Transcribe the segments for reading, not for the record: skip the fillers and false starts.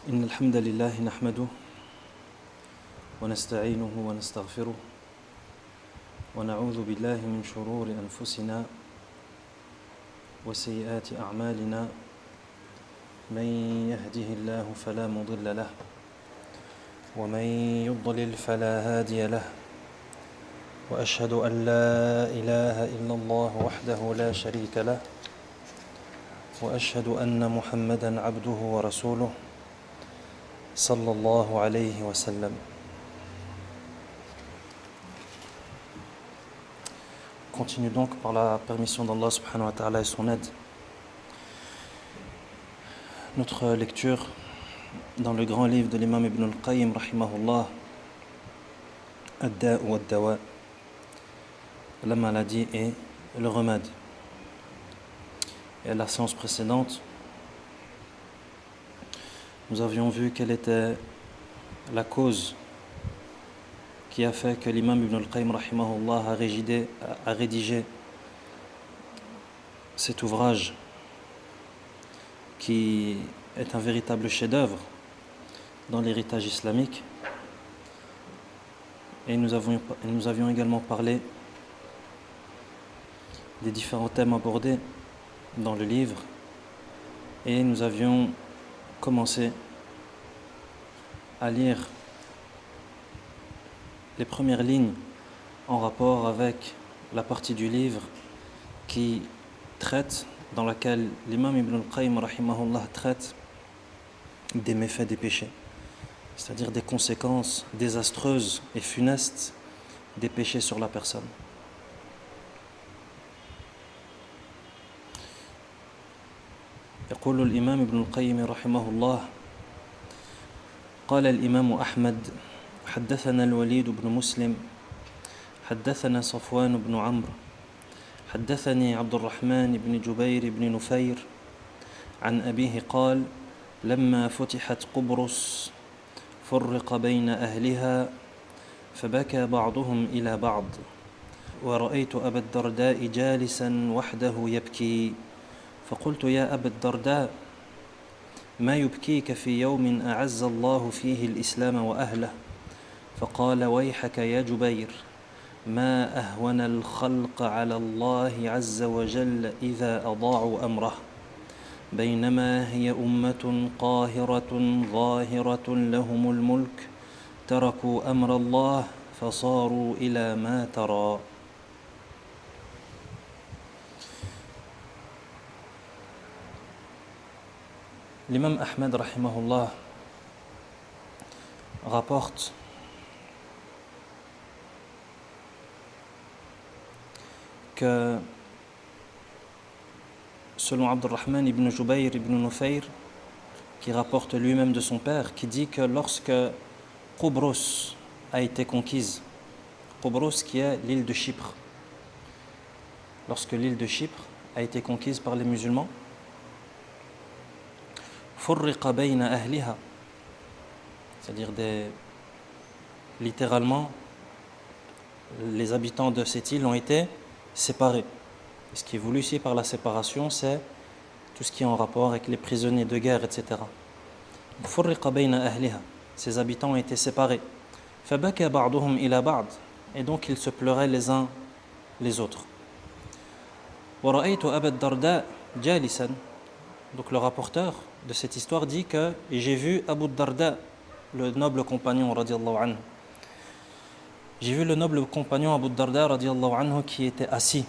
إن الحمد لله نحمده ونستعينه ونستغفره ونعوذ بالله من شرور أنفسنا وسيئات أعمالنا من يهده الله فلا مضل له ومن يضلل فلا هادي له وأشهد أن لا إله إلا الله وحده لا شريك له وأشهد أن محمدًا عبده ورسوله صلى الله عليه وسلم. On continue donc par la permission d'Allah subhanahu wa ta'ala et son aide notre lecture dans le grand livre de l'imam Ibn al-Qayyim rahimahullah, Ad-Da' wa Ad-Dawa, la maladie et le remède. Et à la séance précédente, nous avions vu quelle était la cause qui a fait que l'imam Ibn al-Qayyim rahimahullah a rédigé cet ouvrage qui est un véritable chef-d'œuvre dans l'héritage islamique. Et nous avions également parlé des différents thèmes abordés dans le livre, et nous avions commencé à lire les premières lignes en rapport avec la partie du livre dans laquelle l'imam Ibn al-Qayyim rahimahullah traite des méfaits des péchés, c'est-à-dire des conséquences désastreuses et funestes des péchés sur la personne. يقول الإمام ابن القيم رحمه الله: قال الإمام أحمد حدثنا الوليد بن مسلم حدثنا صفوان بن عمرو حدثني عبد الرحمن بن جبير بن نفير عن أبيه قال: لما فتحت قبرص فرق بين أهلها فبكى بعضهم إلى بعض ورأيت أبا الدرداء جالسا وحده يبكي فقلت: يا أبا الدرداء ما يبكيك في يوم أعز الله فيه الإسلام وأهله؟ فقال: ويحك يا جبير، ما أهون الخلق على الله عز وجل إذا أضاعوا أمره، بينما هي أمة قاهرة ظاهرة لهم الملك تركوا أمر الله فصاروا إلى ما ترى. L'imam Ahmed rahimahullah rapporte que selon Abdurrahman ibn Jubayr ibn Nufayr, qui rapporte lui-même de son père, qui dit que lorsque Qubros a été conquise, Qubros qui est l'île de Chypre, lorsque l'île de Chypre a été conquise par les musulmans, Furriqa bayna ahliha, c'est-à-dire littéralement les habitants de cette île ont été séparés. Et ce qui est voulu ici par la séparation, c'est tout ce qui est en rapport avec les prisonniers de guerre, etc. Furriqa bayna ahliha, ces habitants ont été séparés. Fabaka ba'duhum ila ba'd, et donc ils se pleuraient les uns les autres. Wa ra'aytu Aba ad-Darda jalisan, donc le rapporteur de cette histoire dit que j'ai vu Abu Darda, le noble compagnon radiyallahu anhu. J'ai vu le noble compagnon Abu Darda radiyallahu anhu qui était assis.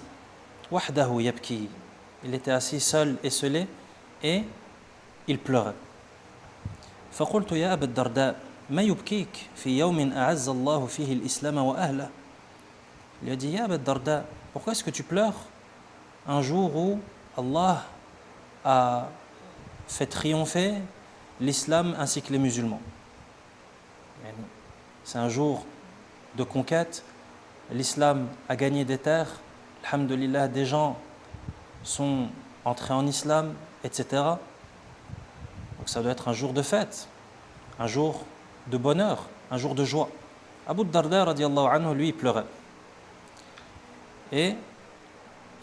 Wahdahu yabki. Il était assis seul, esselé, et il pleurait. فقلت يا أبا الدرداء ما يبكيك في يوم أعز الله فيه الإسلام وأهله. Il a dit: Ya Aba Darda, pourquoi est-ce que tu pleures un jour où Allah a fait triompher l'islam ainsi que les musulmans? C'est un jour de conquête, l'islam a gagné des terres, alhamdulillah, des gens sont entrés en islam, etc. Donc ça doit être un jour de fête, un jour de bonheur, un jour de joie. Abu Darda radiyallahu anhu, lui, il pleurait. Et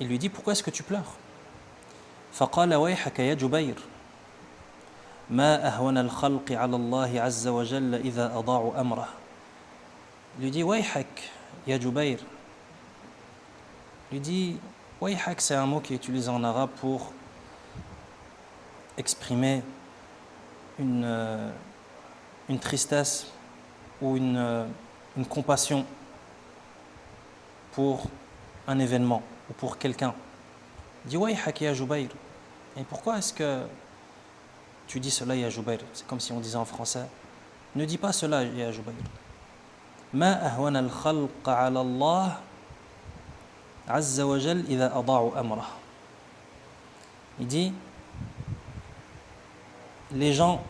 il lui dit: pourquoi est-ce que tu pleures? فقال: ويحك يا جبير ما أهون الخلق على الله عز وجل إذا أضاعوا أمره. Il lui dit ويحك يا جبير. Il lui dit ويحك, c'est un mot qui est utilisé en arabe pour exprimer une tristesse ou une compassion pour un événement ou pour quelqu'un. Il dit ويحك يا جبير. Et pourquoi est-ce que tu dis cela, ya Jubayr? C'est comme si on disait en français, ne dis pas cela, ya Jubayr. ما أهون الخلق على الله عز وجل إذا أضاعوا أمره. Il dit, les gens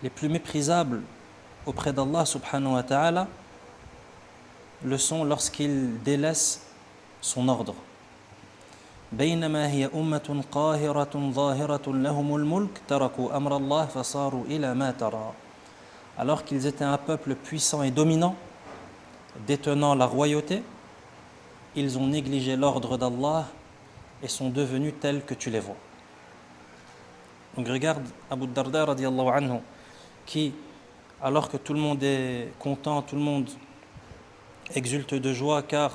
les plus méprisables auprès d'Allah subhanahu wa ta'ala le sont lorsqu'ils délaissent son ordre. بينما هي أمة قاهرة ظاهرة لهم الملك تركوا أمر الله فصاروا إلى ما ترى. Alors qu'ils étaient un peuple puissant et dominant, détenant la royauté, ils ont négligé l'ordre d'Allah et sont devenus tels que tu les vois. Donc regarde Abu Darda radiallahu anhu, qui, alors que tout le monde est content, tout le monde exulte de joie car,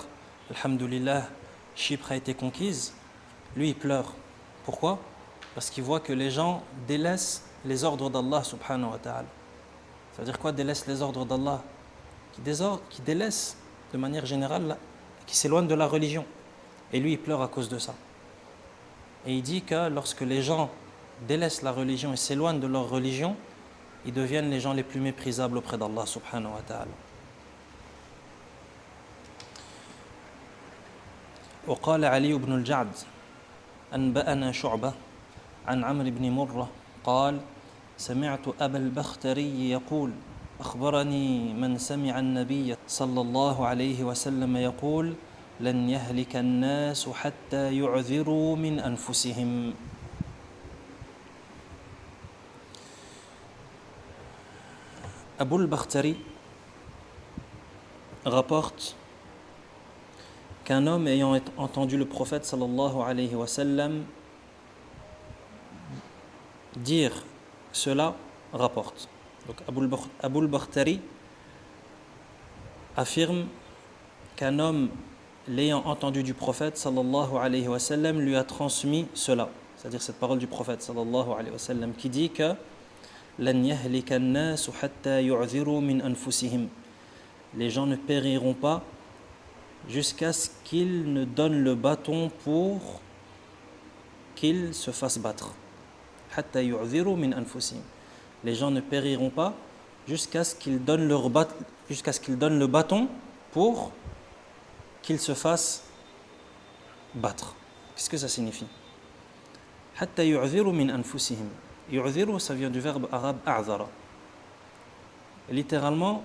alhamdulillah, Chypre a été conquise, lui il pleure. Pourquoi? Parce qu'il voit que les gens délaissent les ordres d'Allah subhanahu wa ta'ala. Ça veut dire quoi, délaissent les ordres d'Allah? Qui délaissent de manière générale, qui s'éloignent de la religion. Et lui il pleure à cause de ça. Et il dit que lorsque les gens délaissent la religion et s'éloignent de leur religion, ils deviennent les gens les plus méprisables auprès d'Allah subhanahu wa ta'ala. وقال علي بن الجعد أنبأنا شعبة عن عمرو بن مرة قال سمعت أبا البختري يقول أخبرني من سمع النبي صلى الله عليه وسلم يقول لن يهلك الناس حتى يعذروا من أنفسهم. Abu al-Bakhtari rapporte qu'un homme ayant entendu le prophète sallallahu alayhi wa sallam dire cela rapporte. Donc Abu al-Bakhtari affirme qu'un homme l'ayant entendu du prophète sallallahu alayhi wa sallam lui a transmis cela, c'est-à-dire cette parole du prophète sallallahu alayhi wa sallam qui dit que لن يهلك الناس حتى يعذروا من أنفسهم. Les gens ne périront pas jusqu'à ce qu'ils ne donnent le bâton pour qu'ils se fassent battre. حتى يعذروا من أنفسهم. Les gens ne périront pas jusqu'à ce qu'ils donnent le bâton pour qu'ils se fassent battre. Qu'est-ce que ça signifie? حتى يعذروا من أنفسهم. Yu'dhiru, ça vient du verbe arabe a'zara. Littéralement,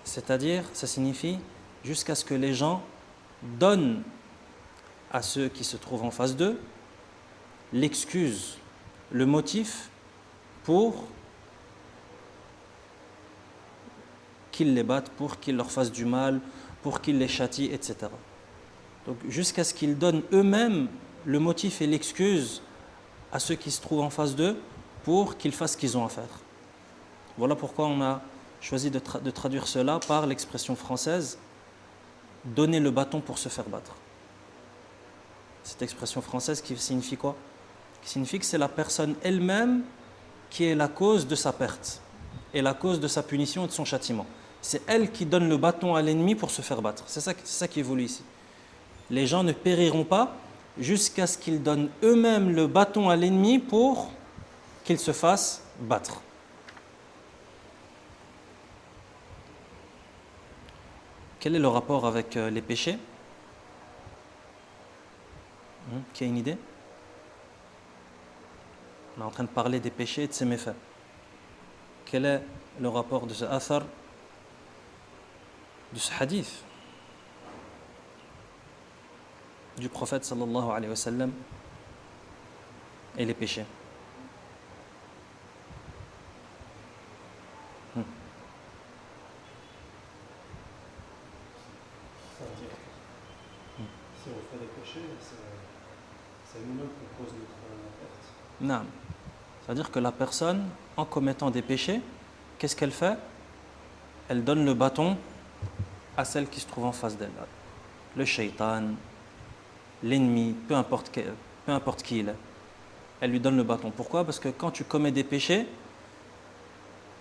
c'est-à-dire, ça signifie jusqu'à ce que les gens donnent à ceux qui se trouvent en face d'eux l'excuse, le motif pour qu'ils les battent, pour qu'ils leur fassent du mal, pour qu'ils les châtient, etc. Donc jusqu'à ce qu'ils donnent eux-mêmes le motif et l'excuse à ceux qui se trouvent en face d'eux pour qu'ils fassent ce qu'ils ont à faire. Voilà pourquoi on a choisi de traduire cela par l'expression française « donner le bâton pour se faire battre ». Cette expression française qui signifie quoi? Qui signifie que c'est la personne elle-même qui est la cause de sa perte et la cause de sa punition et de son châtiment. C'est elle qui donne le bâton à l'ennemi pour se faire battre. C'est ça qui est voulu ici. Les gens ne périront pas jusqu'à ce qu'ils donnent eux-mêmes le bâton à l'ennemi pour qu'ils se fassent battre. Quel est le rapport avec les péchés? Qui a une idée? On est en train de parler des péchés et de ses méfaits. Quel est le rapport de ce athar, de ce hadith du prophète sallallahu alayhi wa sallam et les péchés? Si on fait des péchés, c'est nous-mêmes qui cause notre perte. Non. C'est-à-dire que la personne, en commettant des péchés, qu'est-ce qu'elle fait? Elle donne le bâton à celle qui se trouve en face d'elle. Le shaitan, l'ennemi, peu importe qui il est. Elle lui donne le bâton. Pourquoi? Parce que quand tu commets des péchés,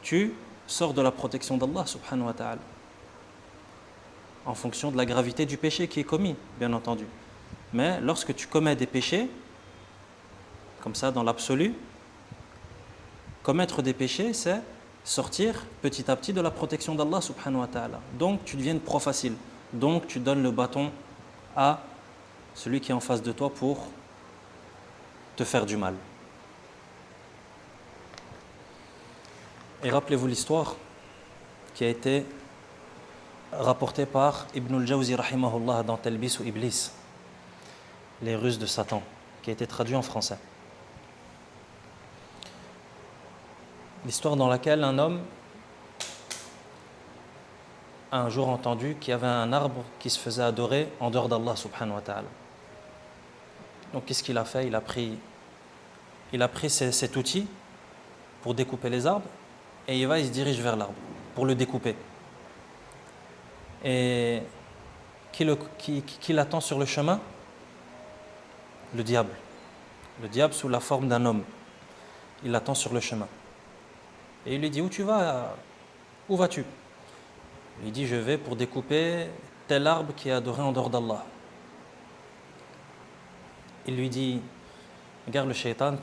tu sors de la protection d'Allah subhanahu wa ta'ala. En fonction de la gravité du péché qui est commis, bien entendu. Mais lorsque tu commets des péchés, comme ça dans l'absolu, commettre des péchés, c'est sortir petit à petit de la protection d'Allah subhanahu wa ta'ala. Donc tu deviens une proie facile. Donc tu donnes le bâton à celui qui est en face de toi pour te faire du mal. Et rappelez-vous l'histoire qui a été rapportée par Ibn al-Jawzi rahimahullah dans Talbis ou Iblis, les ruses de Satan, qui a été traduit en français. L'histoire dans laquelle un homme a un jour entendu qu'il y avait un arbre qui se faisait adorer en dehors d'Allah subhanahu wa ta'ala. Donc qu'est-ce qu'il a fait? Il a pris cet outil pour découper les arbres et il se dirige vers l'arbre pour le découper. Et qui l'attend sur le chemin? Le diable. Le diable sous la forme d'un homme. Il l'attend sur le chemin. Et il lui dit: où tu vas? Où vas-tu? Il dit: je vais pour découper tel arbre qui est adoré en dehors d'Allah. Il lui dit: regarde le shaitan,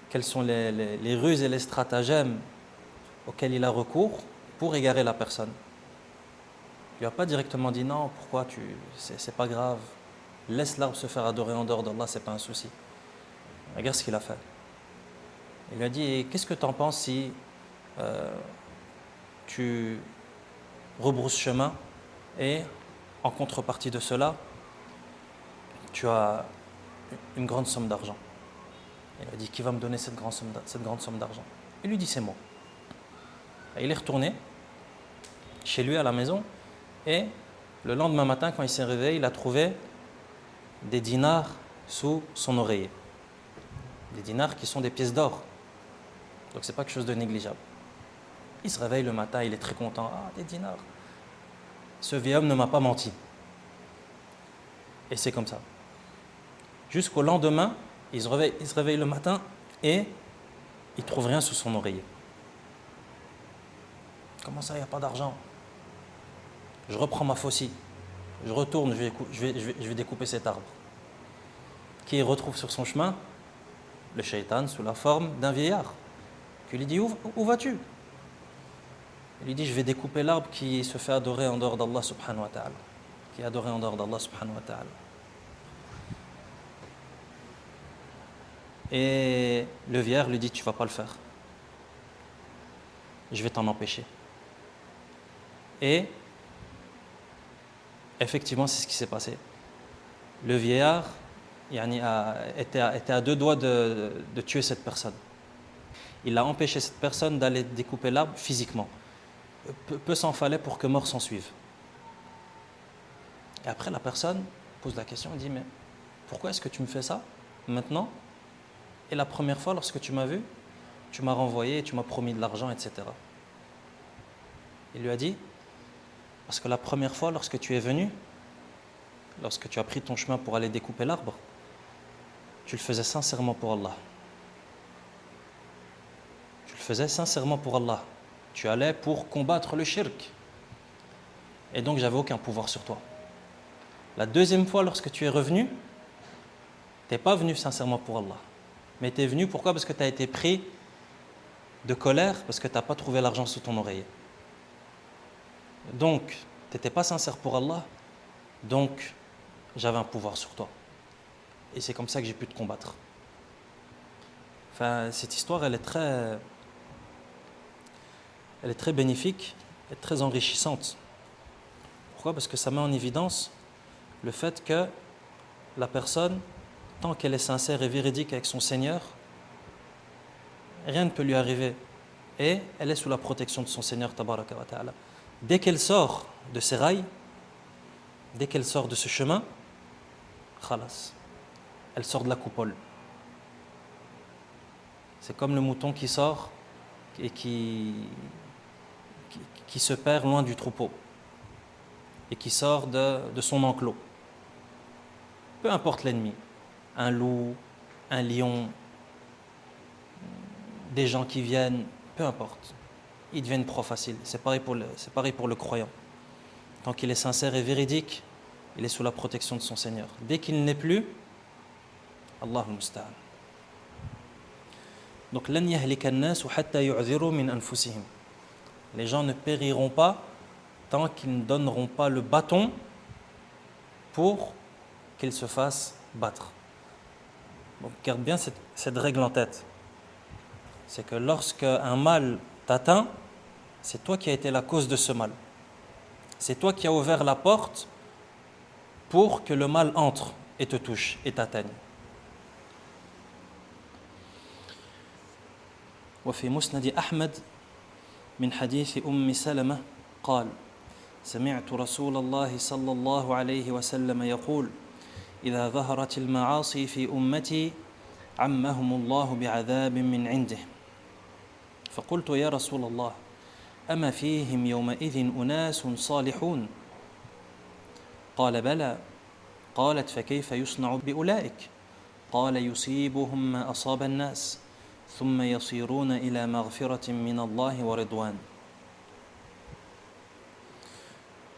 quelles sont les ruses et les stratagèmes auxquels il a recours pour égarer la personne. Il lui a pas directement dit: non, pourquoi c'est pas grave, laisse l'arbre se faire adorer en dehors d'Allah, c'est pas un souci. Regarde ce qu'il a fait. Il lui a dit: et qu'est-ce que tu en penses si tu rebrousses chemin et en contrepartie de cela, tu as une grande somme d'argent? Il a dit: qui va me donner cette grande somme d'argent? Il lui dit: c'est moi. Et il est retourné chez lui à la maison et le lendemain matin, quand il s'est réveillé, il a trouvé des dinars sous son oreiller. Des dinars qui sont des pièces d'or. Donc c'est pas quelque chose de négligeable. Il se réveille le matin, il est très content. Ah, des dinars. Ce vieil homme ne m'a pas menti. Et c'est comme ça. Jusqu'au lendemain, il se réveille le matin et il ne trouve rien sous son oreiller. Comment ça, il n'y a pas d'argent? Je reprends ma faucille. Je retourne, je vais découper cet arbre. Qui il retrouve sur son chemin? Le shaitan sous la forme d'un vieillard. Qui lui dit: où vas-tu? Il lui dit: je vais découper l'arbre qui se fait adorer en dehors d'Allah subhanahu wa ta'ala. Qui est adoré en dehors d'Allah subhanahu wa ta'ala. Et le vieillard lui dit: tu ne vas pas le faire. Je vais t'en empêcher. Et effectivement, c'est ce qui s'est passé. Le vieillard était à deux doigts de tuer cette personne. Il a empêché cette personne d'aller découper l'arbre physiquement. Peu s'en fallait pour que mort s'en suive. Et après, la personne pose la question et dit: mais pourquoi est-ce que tu me fais ça maintenant? Et la première fois, lorsque tu m'as vu, tu m'as renvoyé et tu m'as promis de l'argent, etc. Il lui a dit: parce que la première fois, lorsque tu es venu, lorsque tu as pris ton chemin pour aller découper l'arbre, tu le faisais sincèrement pour Allah. Tu le faisais sincèrement pour Allah. Tu allais pour combattre le shirk. Et donc, j'avais aucun pouvoir sur toi. La deuxième fois, lorsque tu es revenu, tu n'es pas venu sincèrement pour Allah. Mais tu es venu, pourquoi? Parce que tu as été pris de colère, parce que tu n'as pas trouvé l'argent sous ton oreiller. Donc, tu n'étais pas sincère pour Allah, donc j'avais un pouvoir sur toi. Et c'est comme ça que j'ai pu te combattre. Enfin, cette histoire, elle est très bénéfique et très enrichissante. Pourquoi? Parce que ça met en évidence le fait que la personne, tant qu'elle est sincère et véridique avec son Seigneur, rien ne peut lui arriver. Et elle est sous la protection de son Seigneur, tabaraka wa ta'ala. Dès qu'elle sort de ses rails, dès qu'elle sort de ce chemin, khalas, elle sort de la coupole. C'est comme le mouton qui sort et qui se perd loin du troupeau et qui sort de son enclos. Peu importe l'ennemi, un loup, un lion, des gens qui viennent, peu importe, ils deviennent proie facile. C'est pareil pour le croyant. Tant qu'il est sincère et véridique, il est sous la protection de son Seigneur. Dès qu'il n'est plus, Allahu musta'an. Donc, lan yahlika an-nas hatta yu'dhiru min anfusihim. Les gens ne périront pas tant qu'ils ne donneront pas le bâton pour qu'ils se fassent battre. Donc, garde bien cette règle en tête. C'est que lorsque un mal t'atteint, c'est toi qui as été la cause de ce mal. C'est toi qui as ouvert la porte pour que le mal entre et te touche et t'atteigne. وفي مسند أحمد من حديث أم سلمة قال سمعت رسول الله صلى الله عليه وسلم يقول إذا ظهرت المعاصي في أمتي عمهم الله بعذاب من عنده فقلت يا رسول الله أما فيهم يومئذ أناس صالحون قال بلى قالت فكيف يصنع بأولئك قال يصيبهم ما أصاب الناس ثم يصيرون إلى مغفرة من الله ورضوان.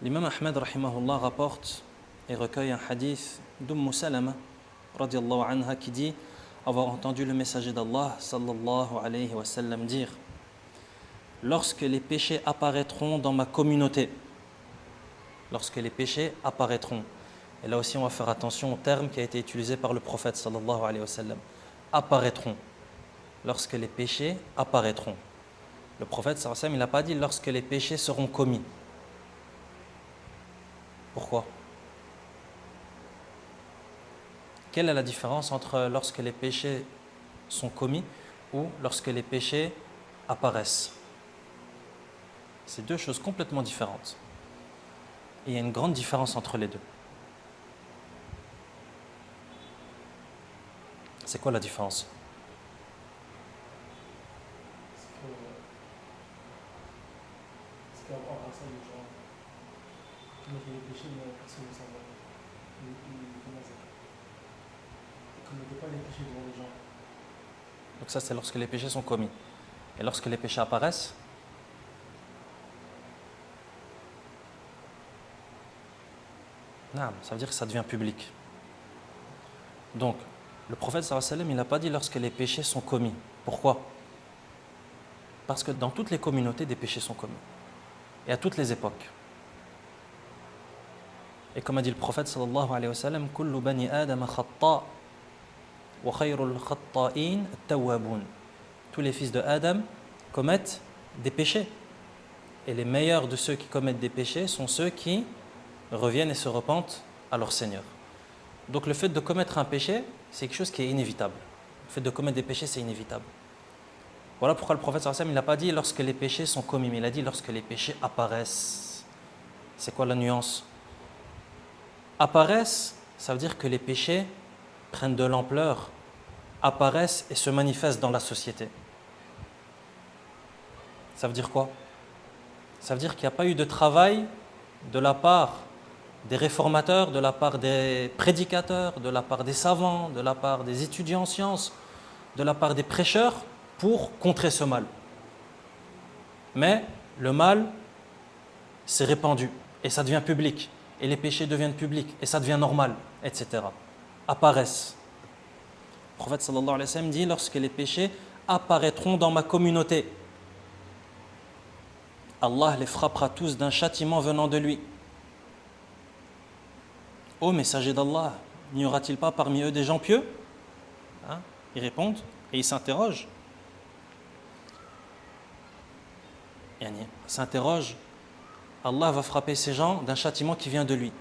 L'imam Ahmed rahimahullah rapporte et recueille un hadith d'Umm Salama radiallahu anha qui dit avoir entendu le messager d'Allah sallallahu alayhi wa sallam dire: lorsque les péchés apparaîtront dans ma communauté, lorsque les péchés apparaîtront, et là aussi on va faire attention au terme qui a été utilisé par le prophète sallallahu alayhi wa sallam, apparaîtront, lorsque les péchés apparaîtront. Le prophète sallallahu alayhi wa sallam, il n'a pas dit lorsque les péchés seront commis. Pourquoi? Quelle est la différence entre lorsque les péchés sont commis ou lorsque les péchés apparaissent? C'est deux choses complètement différentes. Et il y a une grande différence entre les deux. C'est quoi la différence? Parce qu'avant ça, les gens commettaient les péchés, mais personne ne savait. Ils ne commettaient pas les péchés devant les gens. Donc ça, c'est lorsque les péchés sont commis. Et lorsque les péchés apparaissent, ça veut dire que ça devient public. Donc, le prophète sallallahu alayhi wa sallam, il n'a pas dit lorsque les péchés sont commis. Pourquoi? Parce que dans toutes les communautés, des péchés sont commis. Et à toutes les époques. Et comme a dit le prophète sallallahu alayhi wa sallam, kullu bani adam khata wa khayrul khatta'in at-tawwabun. Tous les fils de Adam commettent des péchés. Et les meilleurs de ceux qui commettent des péchés sont ceux qui reviennent et se repentent à leur Seigneur. Donc le fait de commettre un péché, c'est quelque chose qui est inévitable. Le fait de commettre des péchés, c'est inévitable. Voilà pourquoi le prophète sallallahu alayhi wa sallam, il n'a pas dit lorsque les péchés sont commis, mais il a dit lorsque les péchés apparaissent. C'est quoi la nuance? Apparaissent, ça veut dire que les péchés prennent de l'ampleur, apparaissent et se manifestent dans la société. Ça veut dire quoi? Ça veut dire qu'il n'y a pas eu de travail de la part des réformateurs, de la part des prédicateurs, de la part des savants, de la part des étudiants en sciences, de la part des prêcheurs pour contrer ce mal. Mais le mal s'est répandu et ça devient public et les péchés deviennent publics et ça devient normal, etc. Apparaissent. Le prophète sallallahu alayhi wa sallam dit lorsque les péchés apparaîtront dans ma communauté, Allah les frappera tous d'un châtiment venant de lui. Ô messager d'Allah, n'y aura-t-il pas parmi eux des gens pieux? Ils répondent et ils s'interrogent. Allah va frapper ces gens d'un châtiment qui vient de lui.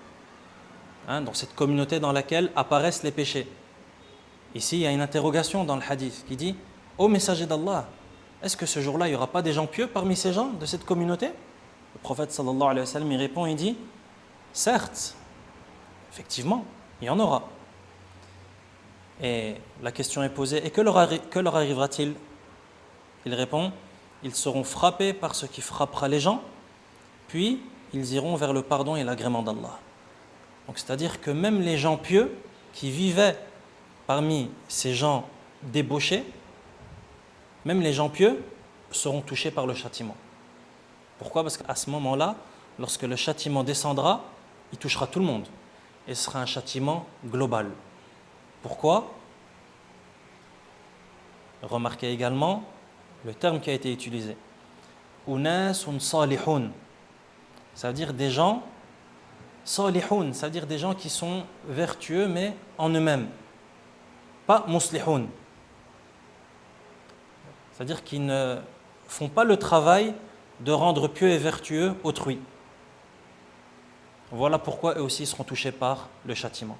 Dans cette communauté dans laquelle apparaissent les péchés. Ici, il y a une interrogation dans le hadith qui dit: ô messager d'Allah, est-ce que ce jour-là, il n'y aura pas des gens pieux parmi ces gens de cette communauté? Le prophète sallallahu alayhi wa sallam, il répond, il dit: certes, effectivement, il y en aura. Et la question est posée, et que leur arrivera-t-il Il répond, ils seront frappés par ce qui frappera les gens, puis ils iront vers le pardon et l'agrément d'Allah. Donc c'est-à-dire que même les gens pieux qui vivaient parmi ces gens débauchés, même les gens pieux seront touchés par le châtiment. Pourquoi? Parce qu'à ce moment-là, lorsque le châtiment descendra, il touchera tout le monde. Et ce sera un châtiment global. Pourquoi? Remarquez également le terme qui a été utilisé. Unasun salihun. Ça veut dire des gens salihun, ça veut dire des gens qui sont vertueux mais en eux-mêmes. Pas muslihun. C'est-à-dire qu'ils ne font pas le travail de rendre pieux et vertueux autrui. Voilà pourquoi eux aussi seront touchés par le châtiment.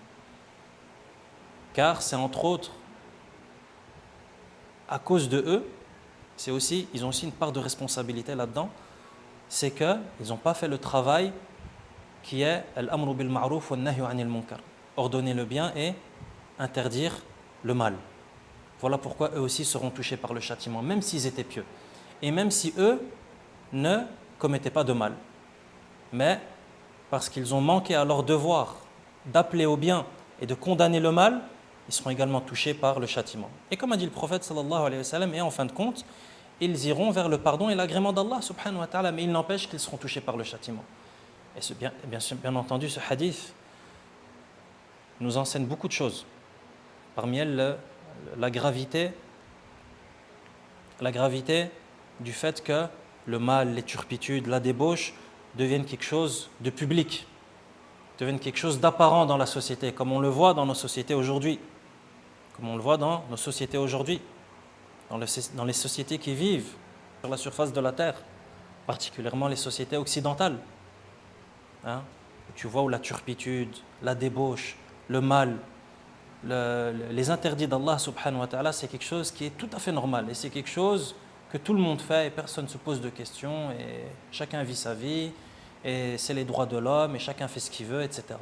Car c'est entre autres à cause de eux, ils ont aussi une part de responsabilité là-dedans, c'est qu'ils n'ont pas fait le travail qui est al-amru bil ma'ruf wa an-nahyu 'anil munkar, ordonner le bien et interdire le mal. Voilà pourquoi eux aussi seront touchés par le châtiment, même s'ils étaient pieux. Et même si eux ne commettaient pas de mal. Mais parce qu'ils ont manqué à leur devoir d'appeler au bien et de condamner le mal, ils seront également touchés par le châtiment. Et comme a dit le prophète sallallahu alayhi wa sallam, et en fin de compte, ils iront vers le pardon et l'agrément d'Allah subhanahu wa ta'ala, mais il n'empêche qu'ils seront touchés par le châtiment. Et bien entendu, ce hadith nous enseigne beaucoup de choses. Parmi elles, la gravité du fait que le mal, les turpitudes, la débauche deviennent quelque chose de public, deviennent quelque chose d'apparent dans la société, comme on le voit dans nos sociétés aujourd'hui. Dans les sociétés qui vivent sur la surface de la terre, particulièrement les sociétés occidentales. Tu vois où la turpitude, la débauche, le mal, les interdits d'Allah subhanahu wa ta'ala, c'est quelque chose qui est tout à fait normal. Et c'est quelque chose que tout le monde fait et personne ne se pose de questions et chacun vit sa vie et c'est les droits de l'homme et chacun fait ce qu'il veut, etc.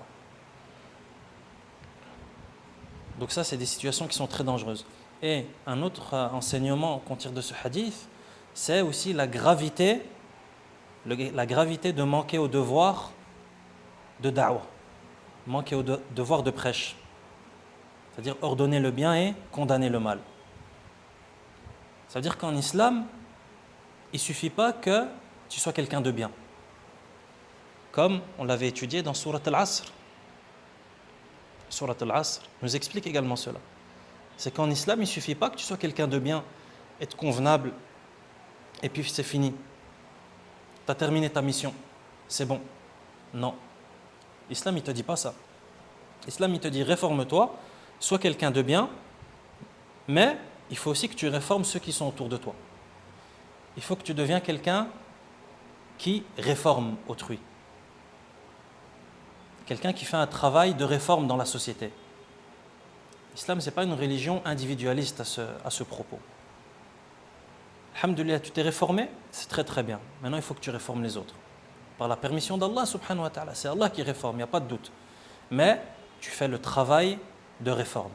Donc ça, c'est des situations qui sont très dangereuses. Et un autre enseignement qu'on tire de ce hadith, c'est aussi la gravité de manquer au devoir de da'wah, manquer au devoir de prêche. C'est-à-dire ordonner le bien et condamner le mal. Ça veut dire qu'en islam, il ne suffit pas que tu sois quelqu'un de bien. Comme on l'avait étudié dans Surat Al-Asr. Surat Al-Asr nous explique également cela. C'est qu'en islam, il ne suffit pas que tu sois quelqu'un de bien, être convenable, et puis c'est fini. Tu as terminé ta mission, c'est bon. Non. L'islam, il ne te dit pas ça. L'islam, il te dit réforme-toi, sois quelqu'un de bien, mais il faut aussi que tu réformes ceux qui sont autour de toi. Il faut que tu deviens quelqu'un qui réforme autrui. Quelqu'un qui fait un travail de réforme dans la société. L'islam, ce n'est pas une religion individualiste à ce propos. Alhamdulillah, tu t'es réformé, c'est très très bien. Maintenant, il faut que tu réformes les autres. Par la permission d'Allah subhanahu wa ta'ala. C'est Allah qui réforme, il n'y a pas de doute. Mais tu fais le travail de réforme.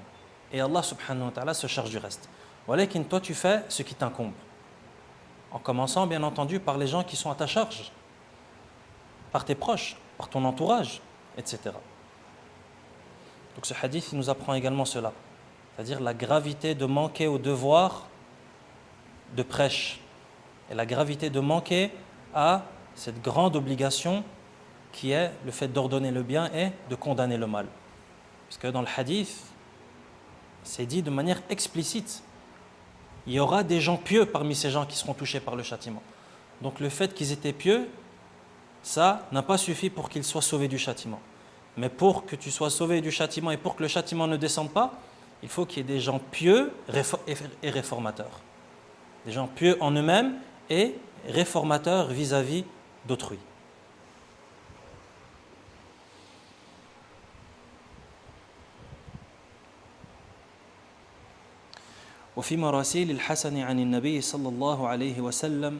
Et Allah subhanahu wa ta'ala se charge du reste. Walakin, toi, tu fais ce qui t'incombe. En commençant, bien entendu, par les gens qui sont à ta charge. Par tes proches, par ton entourage, etc. Donc ce hadith il nous apprend également cela. C'est-à-dire la gravité de manquer au devoir de prêche. Et la gravité de manquer à cette grande obligation qui est le fait d'ordonner le bien et de condamner le mal. Parce que dans le hadith, c'est dit de manière explicite, il y aura des gens pieux parmi ces gens qui seront touchés par le châtiment. Donc le fait qu'ils étaient pieux, ça n'a pas suffi pour qu'ils soient sauvés du châtiment. Mais pour que tu sois sauvé du châtiment et pour que le châtiment ne descende pas, il faut qu'il y ait des gens pieux et réformateurs. Des gens pieux en eux-mêmes et réformateurs vis-à-vis d'autrui. وفي مراسيل الحسن عن النبي صلى الله عليه وسلم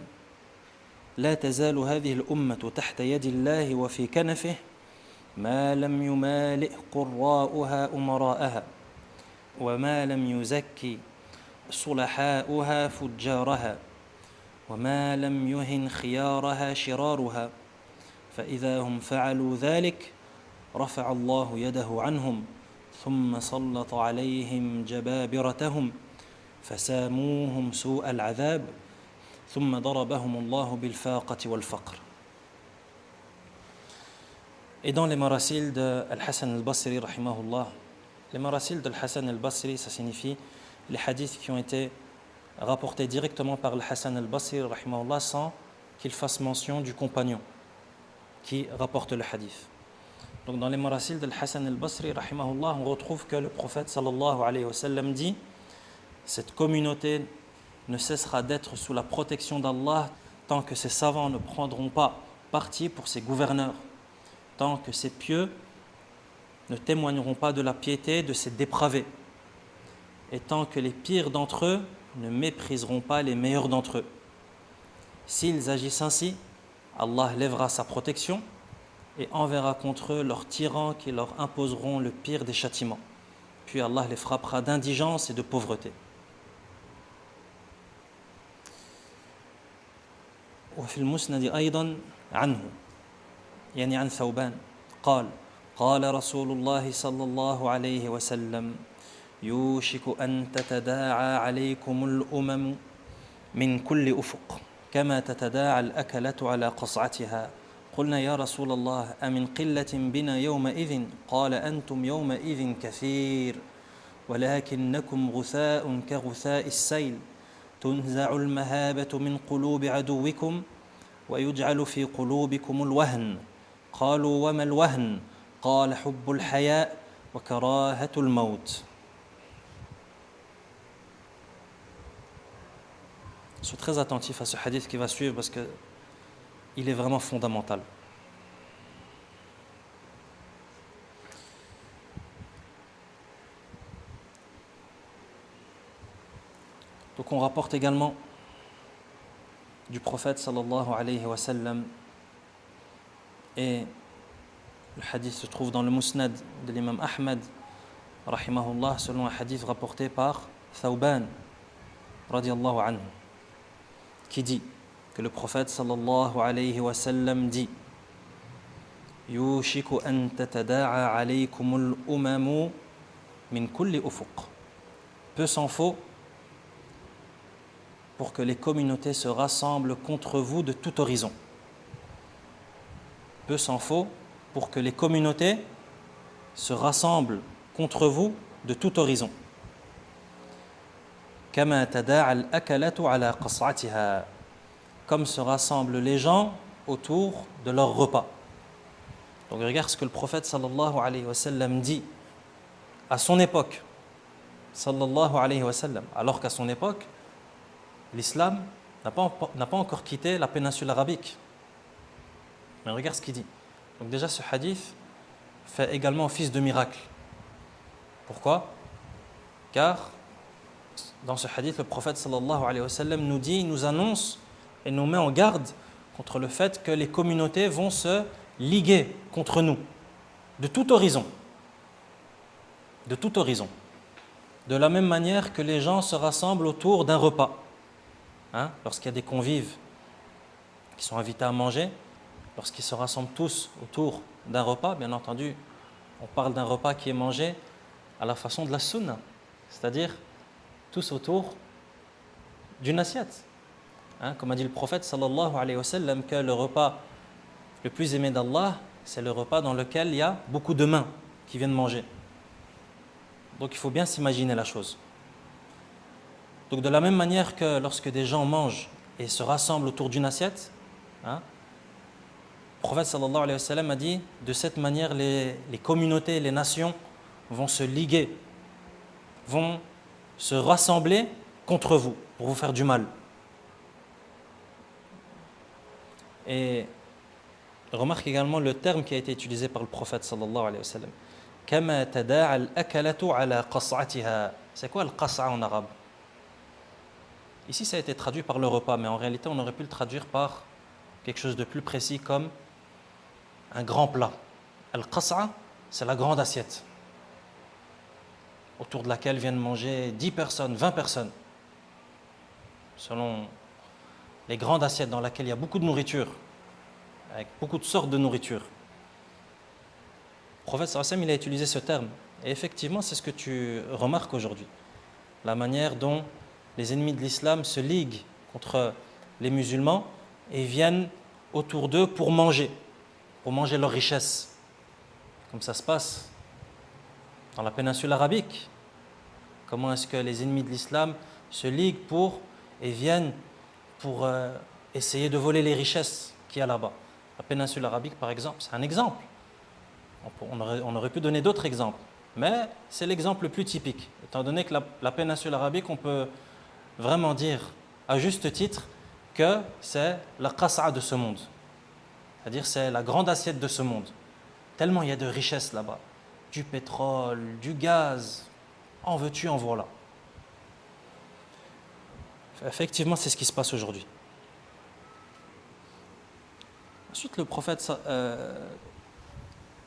لا تزال هذه الأمة تحت يد الله وفي كنفه ما لم يمالئ قراؤها أمراءها وما لم يزكي صلحاؤها فجارها وما لم يهن خيارها شرارها فإذا هم فعلوا ذلك رفع الله يده عنهم ثم سلط عليهم جبابرتهم فساموهم سوء العذاب ثم ضربهم الله بالفاقة والفقر. Et dans les marasil de Al-Hassan al-Basri, rahimahullah, les marasil de Al-Hassan al-Basri, ça signifie les hadiths qui ont été rapportés directement par Al-Hassan al-Basri, rahimahullah, sans qu'il fasse mention du compagnon qui rapporte le hadith. Donc dans les marasil de Al-Hassan al-Basri, rahimahullah, on retrouve que le prophète sallallahu alayhi wa sallam dit: cette communauté ne cessera d'être sous la protection d'Allah tant que ses savants ne prendront pas parti pour ses gouverneurs, tant que ces pieux ne témoigneront pas de la piété de ces dépravés, et tant que les pires d'entre eux ne mépriseront pas les meilleurs d'entre eux. S'ils agissent ainsi, Allah lèvera sa protection et enverra contre eux leurs tyrans qui leur imposeront le pire des châtiments. Puis Allah les frappera d'indigence et de pauvreté. وفي المسند أيضا عنه يعني عن ثوبان قال رسول الله صلى الله عليه وسلم يوشك أن تتداعى عليكم الأمم من كل أفق كما تتداعى الأكلة على قصعتها قلنا يا رسول الله أمن قلة بنا يومئذ قال أنتم يومئذ كثير ولكنكم غثاء كغثاء السيل تنزع المهابة من قلوب عدوكم ويجعل في قلوبكم الوهن قالوا وما الوهن قال حب الحياء وكراهة الموت. Sois très attentif à ce hadith qui va suivre parce que il est vraiment fondamental. Donc on rapporte également du prophète sallallahu alayhi wa sallam, et le hadith se trouve dans le musnad de l'imam Ahmad rahimahullah, selon un hadith rapporté par Thawban radiyallahu anhu, qui dit que le prophète sallallahu alayhi wa sallam dit: Yushiku an tatada'a alaykumul umamu min kulli ufuq. Peu s'en faut pour que les communautés se rassemblent contre vous de tout horizon. Peu s'en faut pour que les communautés se rassemblent contre vous de tout horizon. Kama tada'a al-akalatu ala qas'atiha, comme se rassemblent les gens autour de leur repas. Donc regarde ce que le prophète sallallahu alayhi wa sallam dit à son époque, sallallahu alayhi wa sallam, alors qu'à son époque l'islam n'a pas encore quitté la péninsule arabique. Mais regarde ce qu'il dit. Donc déjà ce hadith fait également office de miracle. Pourquoi? Car dans ce hadith, le prophète sallallahu alayhi wa sallam nous dit, nous annonce et nous met en garde contre le fait que les communautés vont se liguer contre nous de tout horizon. De tout horizon. De la même manière que les gens se rassemblent autour d'un repas. Lorsqu'il y a des convives qui sont invités à manger, lorsqu'ils se rassemblent tous autour d'un repas, bien entendu, on parle d'un repas qui est mangé à la façon de la sunna, c'est-à-dire tous autour d'une assiette. Comme a dit le prophète sallallahu alayhi wa sallam, que le repas le plus aimé d'Allah, c'est le repas dans lequel il y a beaucoup de mains qui viennent manger. Donc il faut bien s'imaginer la chose. Donc de la même manière que lorsque des gens mangent et se rassemblent autour d'une assiette, le prophète sallallahu alayhi wa sallam a dit, de cette manière les communautés, les nations vont se liguer, vont se rassembler contre vous pour vous faire du mal. Et remarque également le terme qui a été utilisé par le prophète sallallahu alayhi wa sallam. Kama tada'a al-akalatu ala qas'atiha. C'est quoi le qas'a en arabe? Ici, ça a été traduit par le repas, mais en réalité, on aurait pu le traduire par quelque chose de plus précis, comme un grand plat. Al-qas'a, c'est la grande assiette, autour de laquelle viennent manger 10 personnes, 20 personnes, selon les grandes assiettes dans lesquelles il y a beaucoup de nourriture, avec beaucoup de sortes de nourriture. Le prophète sallallahu alayhi wa sallam, il a utilisé ce terme. Et effectivement, c'est ce que tu remarques aujourd'hui. La manière dont les ennemis de l'islam se liguent contre les musulmans et viennent autour d'eux pour manger leurs richesses. Comme ça se passe dans la péninsule arabique. Comment est-ce que les ennemis de l'islam se liguent et viennent pour essayer de voler les richesses qu'il y a là-bas. La péninsule arabique, par exemple, c'est un exemple. On aurait pu donner d'autres exemples, mais c'est l'exemple le plus typique. Étant donné que la péninsule arabique, on peut vraiment dire, à juste titre, que c'est la qas'a de ce monde. C'est-à-dire c'est la grande assiette de ce monde. Tellement il y a de richesses là-bas. Du pétrole, du gaz, en veux-tu, en voilà. Effectivement, c'est ce qui se passe aujourd'hui. Ensuite, le prophète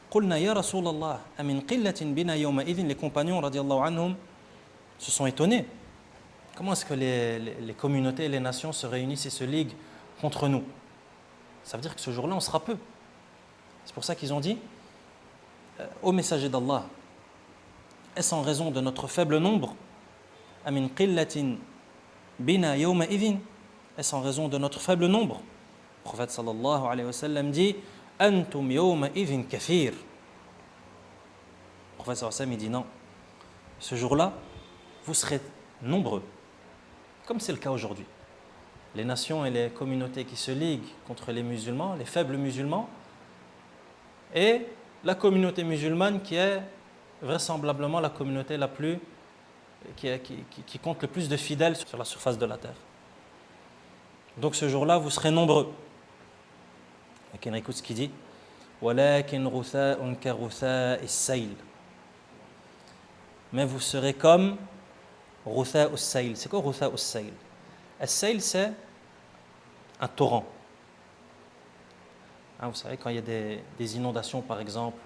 قلنا يا رسول الله أمن قلة بنا يومئذ. Les compagnons radiallahu anhum se sont étonnés. Comment est-ce que les communautés et les nations se réunissent et se liguent contre nous? Ça veut dire que ce jour-là, on sera peu. C'est pour ça qu'ils ont dit ô messager d'Allah, est-ce en raison de notre faible nombre? أمن قلة بنا يومئذ. Est-ce en raison de notre faible nombre? Le prophète sallallahu alayhi wa sallam dit Antum yawma idhin kathir. Le prophète sallallahu alayhi wa sallam il dit non. Ce jour-là, vous serez nombreux, comme c'est le cas aujourd'hui. Les nations et les communautés qui se liguent contre les musulmans, les faibles musulmans, et la communauté musulmane qui est vraisemblablement la communauté la plus qui compte le plus de fidèles sur la surface de la terre. Donc ce jour-là, vous serez nombreux. Et écoute ce qu'il dit. Mais vous serez comme Routha as-Sayl. C'est quoi Routha as-Sayl? As-Sayl, c'est un torrent. Vous savez, quand il y a des inondations, par exemple,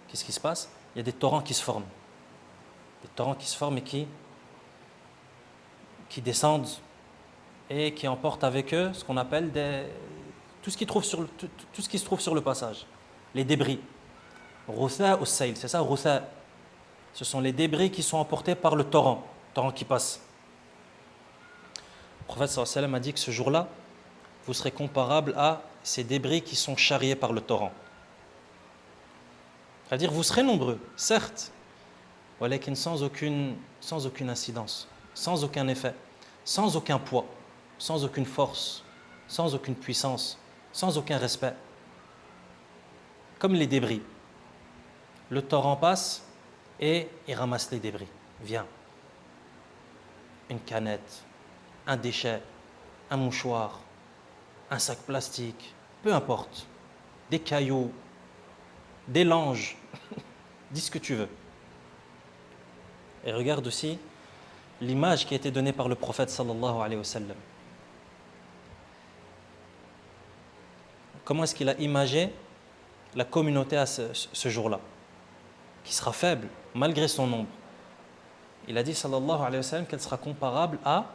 qu'est-ce qui se passe? Il y a des torrents qui se forment. Des torrents qui se forment et qui descendent et qui emportent avec eux ce qu'on appelle tout ce qui se trouve sur le passage, les débris. Routha as-Sayl, c'est ça, Routha. Ce sont les débris qui sont emportés par le torrent qui passe. Le prophète sallallahu alayhi wa sallam a dit que ce jour-là, vous serez comparable à ces débris qui sont charriés par le torrent. C'est-à-dire, vous serez nombreux, certes, mais sans aucune incidence, sans aucun effet, sans aucun poids, sans aucune force, sans aucune puissance, sans aucun respect. Comme les débris. Le torrent passe et il ramasse les débris. Viens. Une canette, un déchet, un mouchoir, un sac plastique, peu importe. Des cailloux, des langes, dis ce que tu veux. Et regarde aussi l'image qui a été donnée par le prophète sallallahu alayhi wa sallam. Comment est-ce qu'il a imagé la communauté à ce jour-là, qui sera faible malgré son nombre? Il a dit sallallahu alayhi wa sallam qu'elle sera comparable à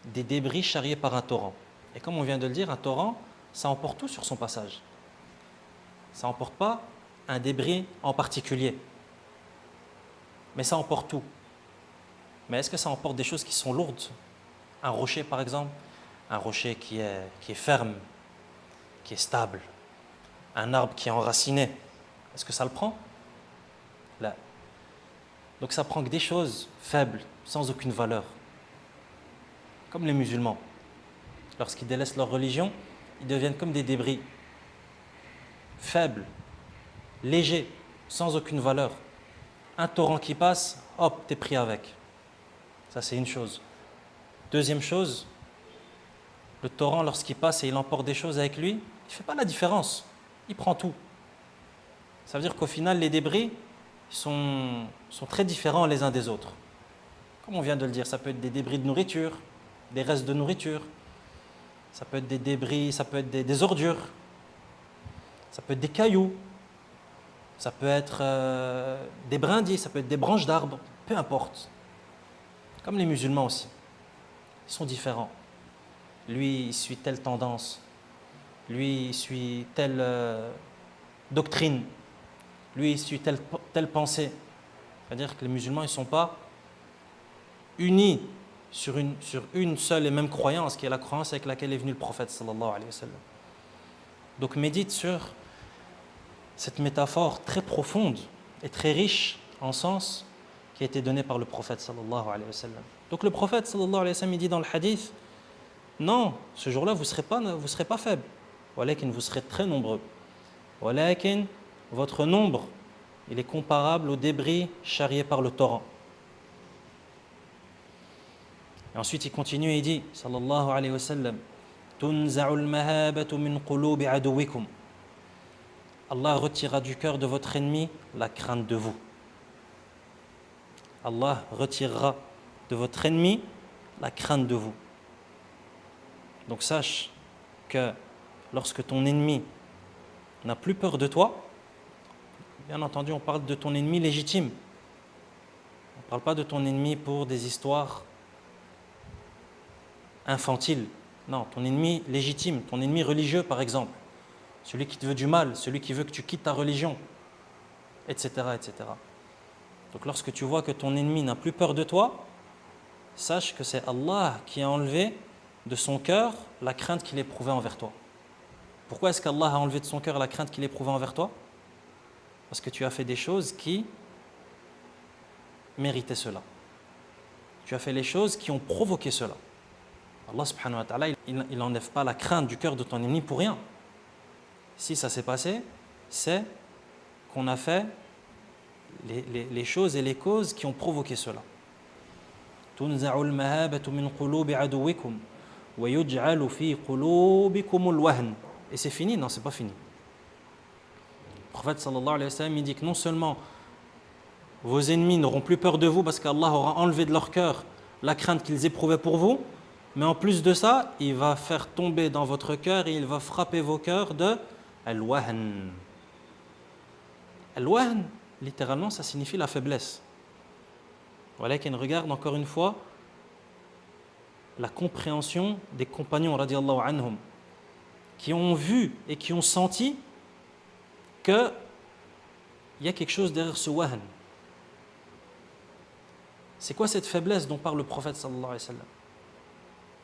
des débris charriés par un torrent. Et comme on vient de le dire, un torrent, ça emporte tout sur son passage. Ça n'emporte pas un débris en particulier, mais ça emporte tout. Mais est-ce que ça emporte des choses qui sont lourdes? Un rocher par exemple, un rocher qui est ferme, qui est stable, un arbre qui est enraciné, est-ce que ça le prend? Là. Donc ça prend que des choses faibles, sans aucune valeur. Comme les musulmans. Lorsqu'ils délaissent leur religion, ils deviennent comme des débris. Faibles, légers, sans aucune valeur. Un torrent qui passe, hop, t'es pris avec. Ça, c'est une chose. Deuxième chose, le torrent, lorsqu'il passe et il emporte des choses avec lui, il ne fait pas la différence. Il prend tout. Ça veut dire qu'au final, les débris sont très différents les uns des autres. Comme on vient de le dire, ça peut être des débris de nourriture, des restes de nourriture, ça peut être des débris, ça peut être des ordures, ça peut être des cailloux, ça peut être des brindilles, ça peut être des branches d'arbres, peu importe. Comme les musulmans aussi, ils sont différents. lui il suit telle tendance, lui il suit telle doctrine, lui il suit telle pensée. C'est-à-dire que les musulmans ils ne sont pas unis sur une seule et même croyance, qui est la croyance avec laquelle est venu le prophète sallallahu alayhi wa sallam. Donc médite sur cette métaphore très profonde et très riche en sens qui a été donnée par le prophète sallallahu alayhi wa sallam. Donc le prophète sallallahu alayhi wa sallam il dit dans le hadith, non, ce jour-là vous serez pas faible, walakin vous serez très nombreux. Walakin votre nombre il est comparable aux débris charriés par le torrent. Et ensuite il continue et il dit sallallahu alayhi wa sallam, tunza'ul mahabatu min qulubi aduwikum. Allah retirera du cœur de votre ennemi la crainte de vous. Allah retirera de votre ennemi la crainte de vous. Donc sache que lorsque ton ennemi n'a plus peur de toi, bien entendu on parle de ton ennemi légitime. On ne parle pas de ton ennemi pour des histoires infantiles. Non, ton ennemi légitime, ton ennemi religieux par exemple. Celui qui te veut du mal, celui qui veut que tu quittes ta religion, etc., etc. Donc lorsque tu vois que ton ennemi n'a plus peur de toi, sache que c'est Allah qui a enlevé de son cœur la crainte qu'il éprouvait envers toi. Pourquoi est-ce qu'Allah a enlevé de son cœur la crainte qu'il éprouvait envers toi? Parce que tu as fait des choses qui méritaient cela. Tu as fait les choses qui ont provoqué cela. Allah subhanahu wa ta'ala, il n'enlève pas la crainte du cœur de ton ennemi pour rien. Si ça s'est passé, c'est qu'on a fait les choses et les causes qui ont provoqué cela. Tunza'ul mahabatu min qulubi aduwikum wa yuj'alu fi qulubikumul wahn. Et c'est fini? Non, c'est pas fini. Le prophète sallallahu alayhi wa sallam il dit que non seulement vos ennemis n'auront plus peur de vous parce qu'Allah aura enlevé de leur cœur la crainte qu'ils éprouvaient pour vous, mais en plus de ça, il va faire tomber dans votre cœur et il va frapper vos cœurs de al-wahn. Al-wahn, littéralement, ça signifie la faiblesse. Voilà qu'on regarde encore une fois la compréhension des compagnons radiyallahu anhum qui ont vu et qui ont senti qu'il y a quelque chose derrière ce wahn. C'est quoi cette faiblesse dont parle le prophète sallallahu alayhi wa sallam?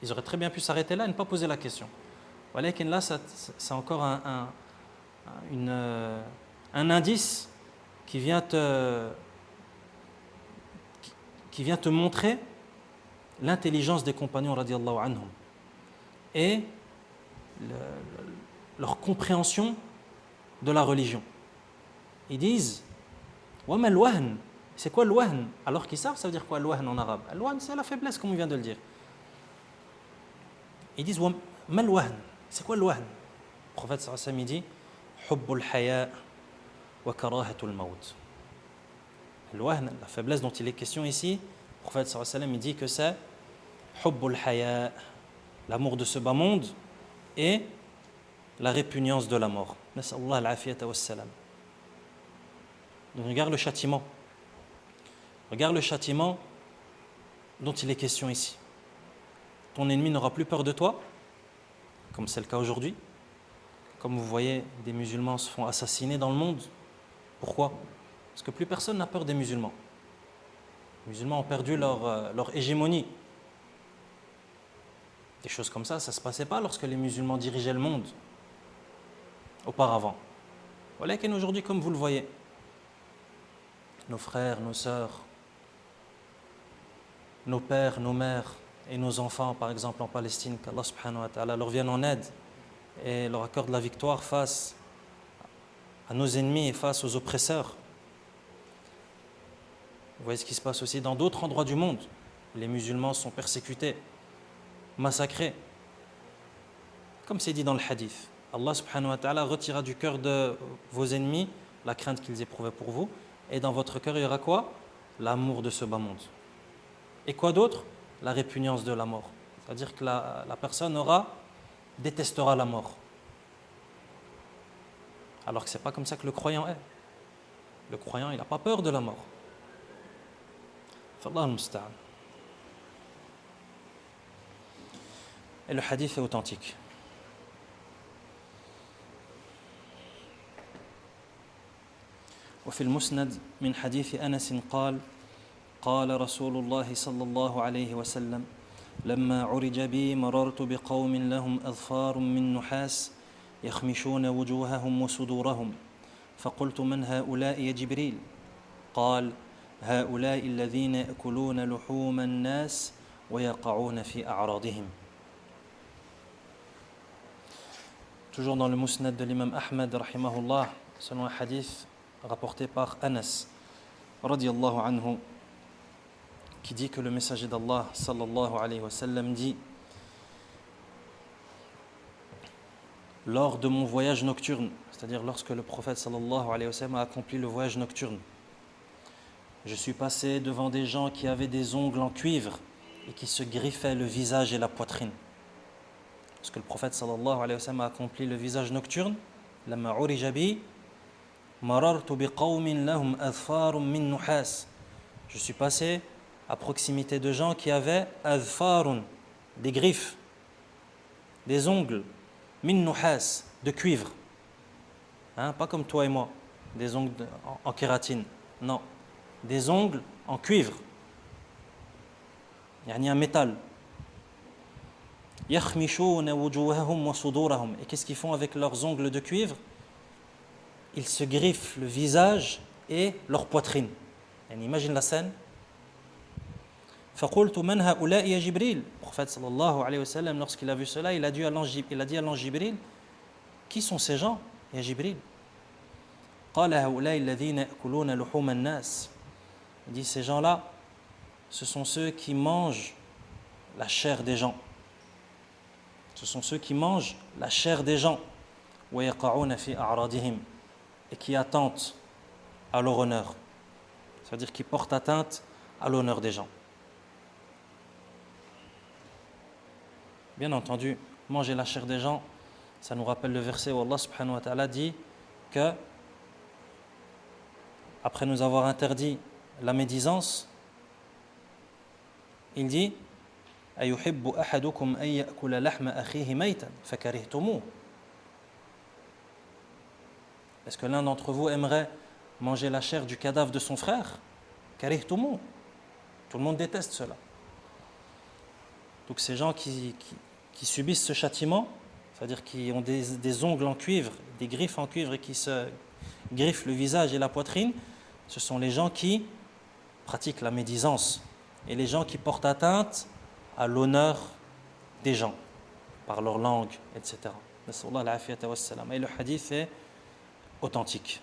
Ils auraient très bien pu s'arrêter là et ne pas poser la question. Voilà que là, c'est encore un indice qui vient te montrer l'intelligence des compagnons radiyallahu anhum et leur compréhension de la religion. Ils disent wa ma al-wahn, c'est quoi le wahn? Alors qu'ils savent, ça veut dire quoi le wahn en arabe? Le wahn c'est la faiblesse comme on vient de le dire. Ils disent wa ma al-wahn, c'est quoi le wahn? Le prophète sallallahu alayhi wa sallam dit hubbul haya wa karahatul maut. Le wahn, la faiblesse dont il est question ici, le prophète sallallahu alayhi wa sallam il dit que c'est hubbul haya, l'amour de ce bas monde et la répugnance de la mort. Nas'allah al-afiyata was-salam. Donc regarde le châtiment. Regarde le châtiment dont il est question ici. Ton ennemi n'aura plus peur de toi, comme c'est le cas aujourd'hui. Comme vous voyez, des musulmans se font assassiner dans le monde. Pourquoi? Parce que plus personne n'a peur des musulmans. Les musulmans ont perdu leur hégémonie. Des choses comme ça ne se passait pas lorsque les musulmans dirigeaient le monde auparavant. Voilà qu'aujourd'hui, comme vous le voyez, nos frères, nos sœurs, nos pères, nos mères et nos enfants, par exemple en Palestine, qu'Allah subhanahu wa ta'ala leur vienne en aide et leur accorde la victoire face à nos ennemis et face aux oppresseurs. Vous voyez ce qui se passe aussi dans d'autres endroits du monde. Les musulmans sont persécutés, massacrés. Comme c'est dit dans le hadith, Allah subhanahu wa ta'ala retirera du cœur de vos ennemis la crainte qu'ils éprouvaient pour vous. Et dans votre cœur, il y aura quoi? L'amour de ce bas monde. Et quoi d'autre? La répugnance de la mort. C'est-à-dire que la personne détestera la mort. Alors que ce n'est pas comme ça que le croyant est. Le croyant, il n'a pas peur de la mort. Fallah al-musta'an. Et le hadith est authentique. وفي المسند من حديث أنس قال قال رسول الله صلى الله عليه وسلم لما عرج بي مررت بقوم لهم أظفار من نحاس يخمشون وجوههم وصدورهم فقلت من هؤلاء يا جبريل قال هؤلاء الذين يأكلون لحوم الناس ويقعون في أعراضهم. Toujours dans le Musnad de l'imam Ahmed rahimahullah, selon un hadith rapporté par Anas radiyallahu anhu, qui dit que le messager d'Allah sallallahu alayhi wa sallam dit: lors de mon voyage nocturne, c'est-à-dire lorsque le prophète sallallahu alayhi wa sallam a accompli le voyage nocturne, je suis passé devant des gens qui avaient des ongles en cuivre et qui se griffaient le visage et la poitrine. Parce que le prophète sallallahu alayhi wa sallam a accompli le visage nocturne, لما عرج بي مررت بقوم لهم أظفار من نحاس. Je suis passé à proximité de gens qui avaient أظفار, des griffes, des ongles, min nuhas, de cuivre. Hein, pas comme toi et moi, des ongles en kératine. Non, des ongles en cuivre. يعني un métal. يخمشون وجوههم وصدورهم. Et qu'est-ce qu'ils font avec leurs ongles de cuivre? Ils se griffent le visage et leur poitrine. يعني imagine la scène. فقلت من هؤلاء يا جبريل. Le prophète sallallahu alayhi wa sallam, lorsqu'il a vu cela, il a dit à l'ange Jibril: qui sont ces gens, ya Jibril? قال هؤلاء الذين يأكلون لحوم الناس. Il dit: ces gens-là, ce sont ceux qui mangent la chair des gens. Ce sont ceux qui mangent la chair des gens. ويقعون في أعراضهم. Et qui attentent à leur honneur. C'est-à-dire qui portent atteinte à l'honneur des gens. Bien entendu, manger la chair des gens, ça nous rappelle le verset où Allah subhanahu wa ta'ala dit que, après nous avoir interdit la médisance, il dit: أيحب أحدكم أن يأكل لحم أخيه ميتا فكرهتموه. Est-ce que l'un d'entre vous aimerait manger la chair du cadavre de son frère? كرهتموه. Tout le monde déteste cela. Donc ces gens qui subissent ce châtiment, c'est-à-dire qui ont des ongles en cuivre, des griffes en cuivre et qui se griffent le visage et la poitrine, ce sont les gens qui pratiquent la médisance et les gens qui portent atteinte à l'honneur des gens par leur langue, etc. Et le hadith est authentique.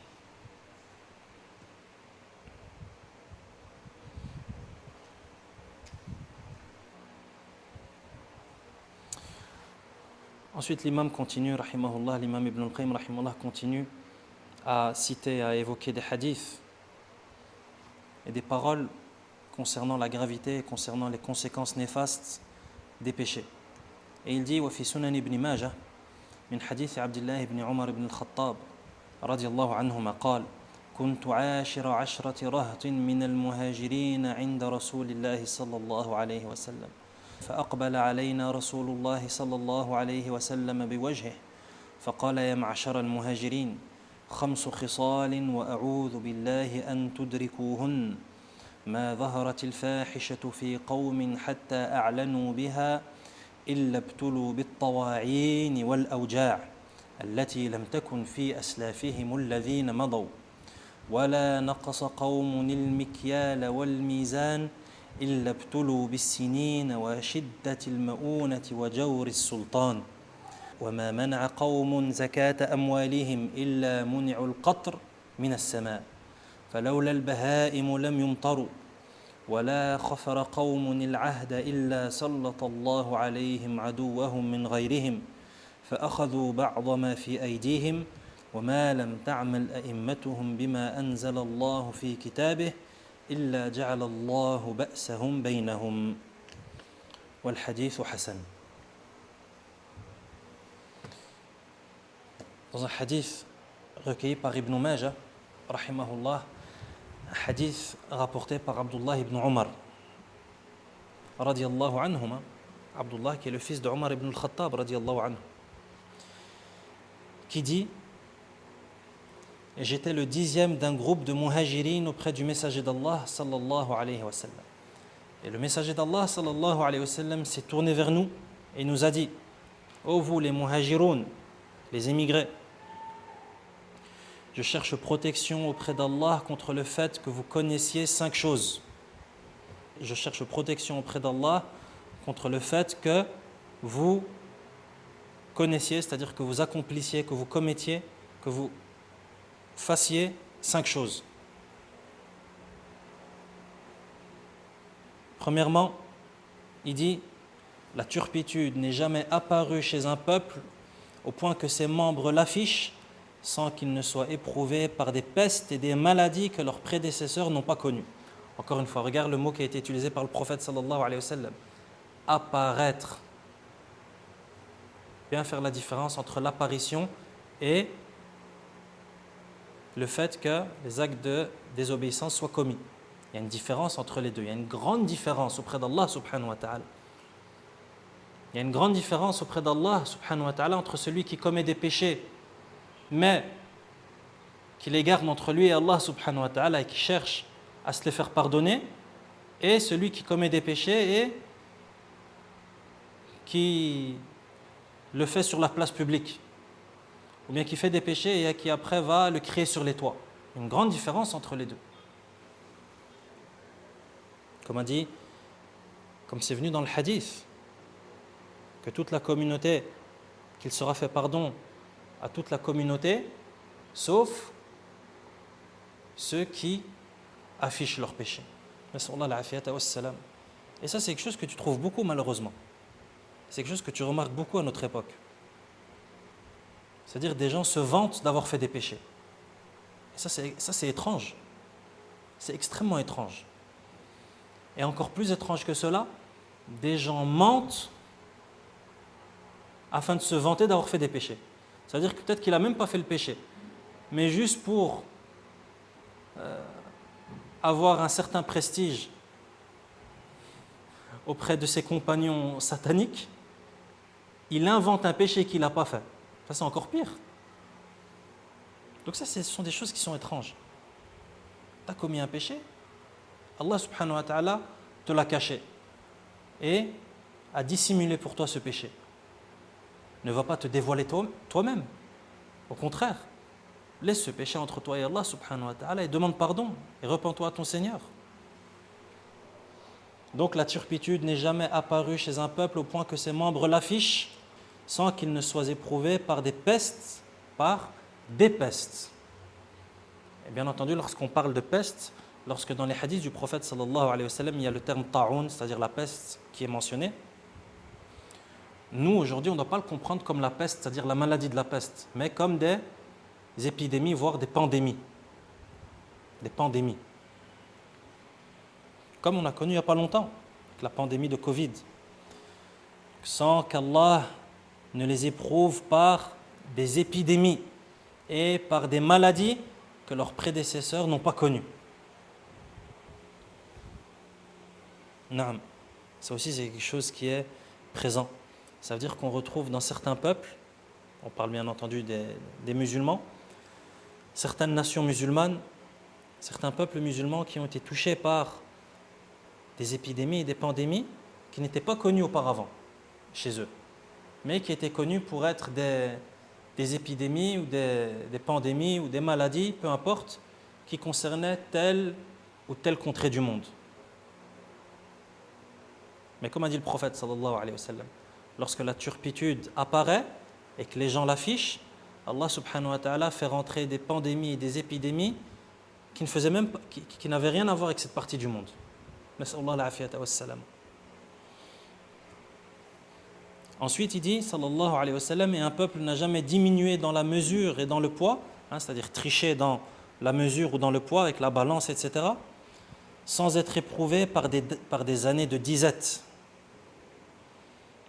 Ensuite, l'imam continue, rahimahullah, l'imam Ibn al-Qayyim, rahimahullah, continue à citer, à évoquer des hadiths et des paroles concernant la gravité, concernant les conséquences néfastes des péchés. Et il dit: وفي سنن ابن ماجه من حديث عبد الله بن عمر بن الخطاب رضي الله عنهما قال: كنت عاشر عشرة رهط من المهاجرين عند رسول الله صلى الله عليه وسلم فأقبل علينا رسول الله صلى الله عليه وسلم بوجهه فقال: يا معشر المهاجرين 5 خصال وأعوذ بالله أن تدركوهن ما ظهرت الفاحشة في قوم حتى أعلنوا بها إلا ابتلوا بالطواعين والأوجاع التي لم تكن في أسلافهم الذين مضوا ولا نقص قوم المكيال والميزان إلا ابتلوا بالسنين وشدة المؤونة وجور السلطان وما منع قوم زكاة أموالهم إلا منعوا القطر من السماء فلولا البهائم لم يمطروا ولا خفر قوم العهد إلا سلط الله عليهم عدوهم من غيرهم فأخذوا بعض ما في أيديهم وما لم تعمل أئمتهم بما أنزل الله في كتابه إلا جعل الله بأسهم بينهم والحديث حسن. Dans un hadith recueilli par Ibn Majah, rahimahullah, un hadith rapporté par Abdullah ibn Umar, radiyallahu anhuma, Abdullah, qui est le fils de Omar ibn al-Khattab, radiyallahu anhu, qui dit: j'étais le 10e d'un groupe de muhajirin auprès du messager d'Allah sallallahu alayhi wa sallam. Et le messager d'Allah sallallahu alayhi wa sallam s'est tourné vers nous et nous a dit: ô vous les muhajiroun, les émigrés, je cherche protection auprès d'Allah contre le fait que vous connaissiez 5 choses. Je cherche protection auprès d'Allah contre le fait que vous connaissiez, c'est-à-dire que vous accomplissiez, que vous commettiez, que vous fassiez 5 choses. Premièrement, il dit: la turpitude n'est jamais apparue chez un peuple au point que ses membres l'affichent sans qu'il ne soit éprouvé par des pestes et des maladies que leurs prédécesseurs n'ont pas connues. Encore une fois, regarde le mot qui a été utilisé par le prophète sallallahu alayhi wa sallam. Apparaître. Bien faire la différence entre l'apparition et le fait que les actes de désobéissance soient commis. Il y a une différence entre les deux. Il y a une grande différence auprès d'Allah subhanahu wa ta'ala. Il y a une grande différence auprès d'Allah subhanahu wa ta'ala entre celui qui commet des péchés, mais qui les garde entre lui et Allah subhanahu wa ta'ala et qui cherche à se les faire pardonner, et celui qui commet des péchés et qui le fait sur la place publique, ou bien qui fait des péchés et qui après va le crier sur les toits. Une grande différence entre les deux. Comme a dit, comme c'est venu dans le hadith, que toute la communauté, qu'il sera fait pardon à toute la communauté, sauf ceux qui affichent leurs péchés. Et ça, c'est quelque chose que tu trouves beaucoup malheureusement. C'est quelque chose que tu remarques beaucoup à notre époque. C'est-à-dire des gens se vantent d'avoir fait des péchés. Et ça, c'est étrange. C'est extrêmement étrange. Et encore plus étrange que cela, des gens mentent afin de se vanter d'avoir fait des péchés. C'est-à-dire que peut-être qu'il n'a même pas fait le péché, mais juste pour avoir un certain prestige auprès de ses compagnons sataniques, il invente un péché qu'il n'a pas fait. Ça, c'est encore pire. Donc ça, ce sont des choses qui sont étranges. Tu as commis un péché, Allah subhanahu wa ta'ala te l'a caché et a dissimulé pour toi ce péché. Ne va pas te dévoiler toi-même. Au contraire, laisse ce péché entre toi et Allah subhanahu wa ta'ala et demande pardon et repens-toi à ton Seigneur. Donc la turpitude n'est jamais apparue chez un peuple au point que ses membres l'affichent sans qu'il ne soit éprouvé par des pestes, Et bien entendu, lorsqu'on parle de peste, lorsque dans les hadiths du prophète sallallahu alayhi wa sallam, il y a le terme ta'oun, c'est-à-dire la peste qui est mentionné, nous aujourd'hui on ne doit pas le comprendre comme la peste, c'est-à-dire la maladie de la peste, mais comme des épidémies, voire des pandémies. Des pandémies. Comme on a connu il n'y a pas longtemps, avec la pandémie de Covid. Sans qu'Allah ne les éprouve par des épidémies et par des maladies que leurs prédécesseurs n'ont pas connues. Naam. Ça aussi c'est quelque chose qui est présent. Ça veut dire qu'on retrouve dans certains peuples, on parle bien entendu des musulmans, certaines nations musulmanes, certains peuples musulmans qui ont été touchés par des épidémies et des pandémies qui n'étaient pas connues auparavant chez eux, mais qui étaient connues pour être des épidémies ou des pandémies ou des maladies, peu importe, qui concernaient telle ou telle contrée du monde. Mais comme a dit le prophète sallallahu alayhi wa sallam, lorsque la turpitude apparaît et que les gens l'affichent, Allah subhanahu wa ta'ala fait rentrer des pandémies et des épidémies qui n'avaient rien à voir avec cette partie du monde. Nas'Allah l'afiyata wa salam. Ensuite, il dit, sallallahu alayhi wa sallam, et un peuple n'a jamais diminué dans la mesure et dans le poids, c'est-à-dire triché dans la mesure ou dans le poids avec la balance, etc., sans être éprouvé par des années de disette,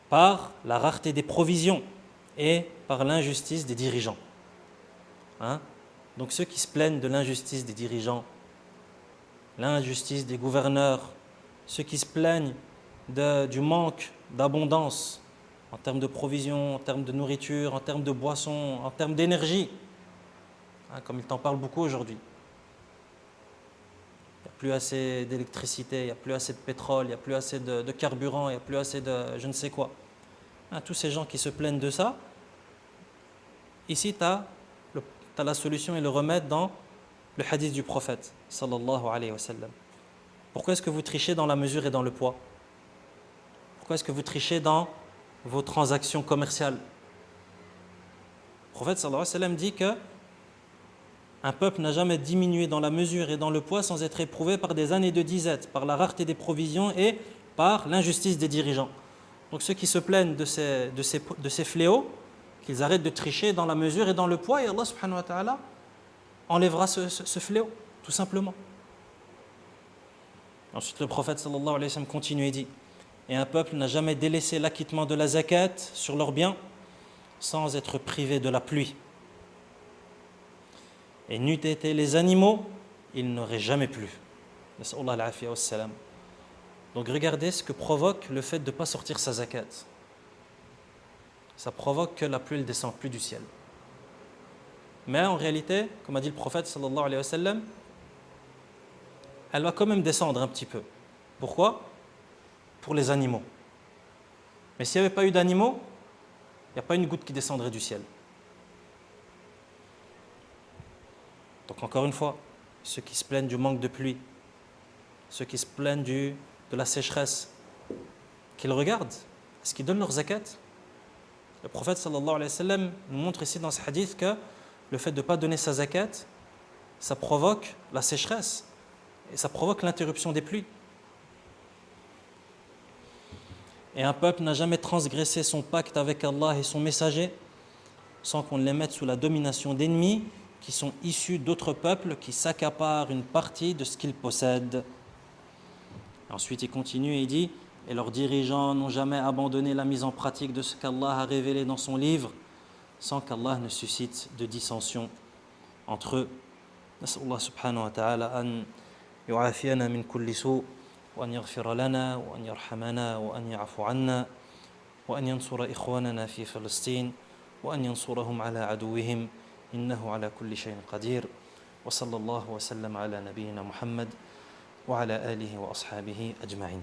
par la rareté des provisions et par l'injustice des dirigeants. Donc ceux qui se plaignent de l'injustice des dirigeants, l'injustice des gouverneurs, ceux qui se plaignent du manque d'abondance, en termes de provisions, en termes de nourriture, en termes de boissons, en termes d'énergie, comme il t'en parle beaucoup aujourd'hui. Il n'y a plus assez d'électricité, il n'y a plus assez de pétrole, il n'y a plus assez de carburant, il n'y a plus assez de je ne sais quoi. Tous ces gens qui se plaignent de ça, ici tu as la solution et le remède dans le hadith du prophète sallallahu alayhi wa sallam. Pourquoi est-ce que vous trichez dans la mesure et dans le poids? Pourquoi est-ce que vous trichez dans vos transactions commerciales? Le prophète sallallahu alayhi wa sallam dit que un peuple n'a jamais diminué dans la mesure et dans le poids sans être éprouvé par des années de disette, par la rareté des provisions et par l'injustice des dirigeants. Donc ceux qui se plaignent de ces fléaux, qu'ils arrêtent de tricher dans la mesure et dans le poids, et Allah subhanahu wa ta'ala enlèvera ce fléau, tout simplement. Ensuite le prophète sallallahu alayhi wa sallam continue et dit: et un peuple n'a jamais délaissé l'acquittement de la zakat sur leurs biens sans être privé de la pluie. Et n'eût été les animaux, ils n'auraient jamais plu. Donc regardez ce que provoque le fait de ne pas sortir sa zakat. Ça provoque que la pluie ne descend plus du ciel. Mais en réalité, comme a dit le prophète sallallahu alayhi wa sallam, elle va quand même descendre un petit peu. Pourquoi? Pour les animaux. Mais s'il n'y avait pas eu d'animaux, il n'y a pas une goutte qui descendrait du ciel. Donc encore une fois, ceux qui se plaignent du manque de pluie, ceux qui se plaignent de la sécheresse, qu'ils regardent, est-ce qu'ils donnent leur zakat? Le prophète sallallahu alayhi wa sallam nous montre ici dans ce hadith que le fait de ne pas donner sa zakat, ça provoque la sécheresse et ça provoque l'interruption des pluies. Et un peuple n'a jamais transgressé son pacte avec Allah et son messager sans qu'on les mette sous la domination d'ennemis qui sont issus d'autres peuples qui s'accaparent une partie de ce qu'ils possèdent. Ensuite, il continue et il dit: et leurs dirigeants n'ont jamais abandonné la mise en pratique de ce qu'Allah a révélé dans son livre sans qu'Allah ne suscite de dissension entre eux. Nas'Allah subhanahu wa ta'ala an yu'afiyana min kulli su' wa an yaghfira lana wa an yarhamana wa an ya'fu 'anna wa an yansura ikhwanana fi Palestine wa an yansurahum 'ala 'aduwwihim innahu 'ala kulli shay'in qadir wa sallallahu wa sallam 'ala nabiyyina Muhammad wa 'ala alihi wa ashabihi ajma'in.